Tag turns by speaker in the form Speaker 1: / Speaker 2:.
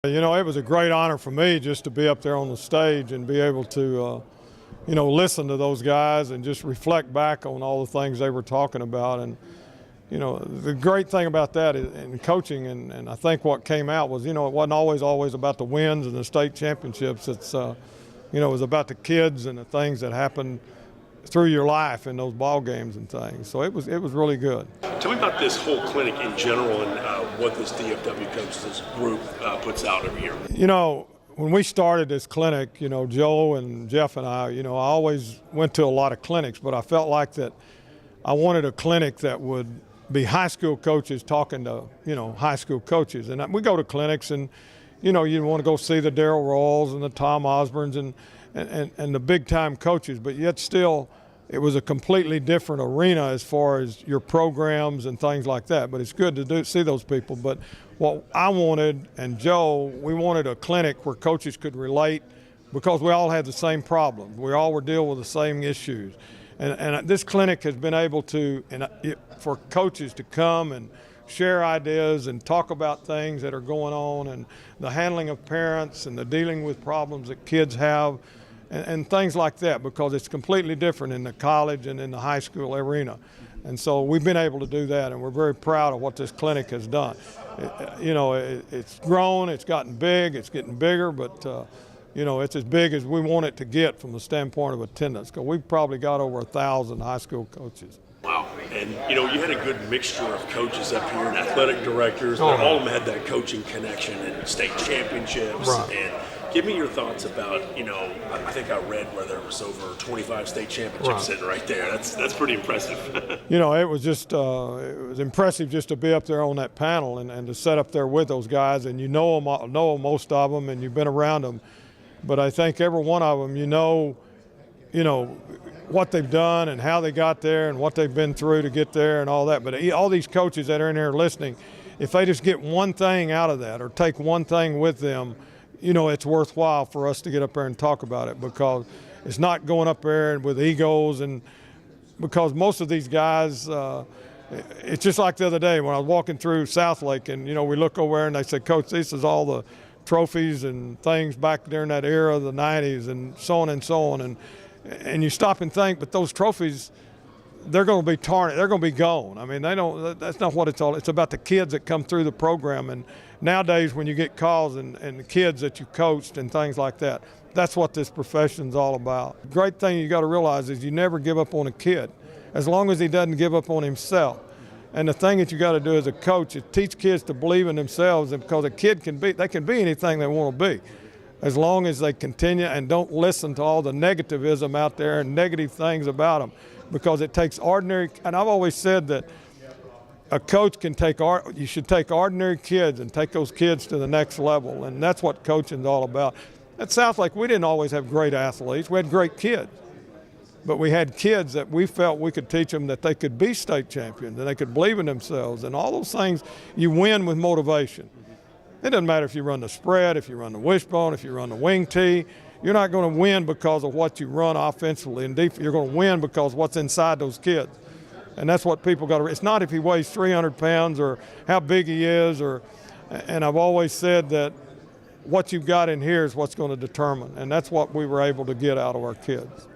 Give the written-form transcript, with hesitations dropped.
Speaker 1: You know, it was a great honor for me just to be up there on the stage and be able to, you know, listen to those guys and just reflect back on all the things they were talking about. And, you know, the great thing about that in coaching, and I think what came out was, you know, it wasn't always about the wins and the state championships. It's, you know, it was about the kids and the things that happened through your life in those ball games and things. So it was really good.
Speaker 2: Tell me about this whole clinic in general and what this DFW coaches group puts out every year.
Speaker 1: You know, when we started this clinic, you know, Joe and Jeff and I, you know, I always went to a lot of clinics, but I felt like that I wanted a clinic that would be high school coaches talking to, you know, high school coaches. And we go to clinics and, you know, you want to go see the Darryl Rawls and the Tom Osborns and the big-time coaches, but yet still it was a completely different arena as far as your programs and things like that. But it's good to see those people. But what I wanted, and Joe, we wanted a clinic where coaches could relate because we all had the same problems. We all were dealing with the same issues. And this clinic has been able to, for coaches to come and share ideas and talk about things that are going on and the handling of parents and the dealing with problems that kids have and things like that, because it's completely different in the college and in the high school arena. And so we've been able to do that, and we're very proud of what this clinic has done. You know, it's grown, it's gotten big, it's getting bigger, but you know, it's as big as we want it to get from the standpoint of attendance, because we've probably got over 1,000 high school coaches.
Speaker 2: Wow. And, you know, you had a good mixture of coaches up here and athletic directors. All of them had that coaching connection and state championships.
Speaker 1: Right.
Speaker 2: And give me your thoughts about, you know, I think I read where there was over 25 state championships sitting right there. That's pretty impressive.
Speaker 1: You know, it was just it was impressive just to be up there on that panel and to sit up there with those guys. And you know most of them, and you've been around them. But I think every one of them, you know what they've done and how they got there and what they've been through to get there and all that. But all these coaches that are in here listening, if they just get one thing out of that or take one thing with them, you know, it's worthwhile for us to get up there and talk about it, because it's not going up there with egos. And because most of these guys, it's just like the other day when I was walking through Southlake, and, you know, we look over there and they said, Coach, this is all the trophies and things back during that era of the 90s and so on and so on. And you stop and think, but those trophies, they're going to be tarnished. They're going to be gone. I mean, that's not what it's all. It's about the kids that come through the program. And nowadays when you get calls and the kids that you coached and things like that, that's what this profession's all about. The great thing you got to realize is you never give up on a kid, as long as he doesn't give up on himself. And the thing that you got to do as a coach is teach kids to believe in themselves, and because a kid can be anything they want to be, as long as they continue and don't listen to all the negativism out there and negative things about them, because it takes ordinary. And I've always said that a coach you should take ordinary kids and take those kids to the next level, and that's what coaching's all about. At Southlake, we didn't always have great athletes. We had great kids. But we had kids that we felt we could teach them that they could be state champions and they could believe in themselves, and all those things you win with motivation. It doesn't matter if you run the spread, if you run the wishbone, if you run the wing tee. You're not going to win because of what you run offensively and defensively. You're going to win because what's inside those kids. And that's what people got to – it's not if he weighs 300 pounds or how big he is, and I've always said that what you've got in here is what's going to determine, and that's what we were able to get out of our kids.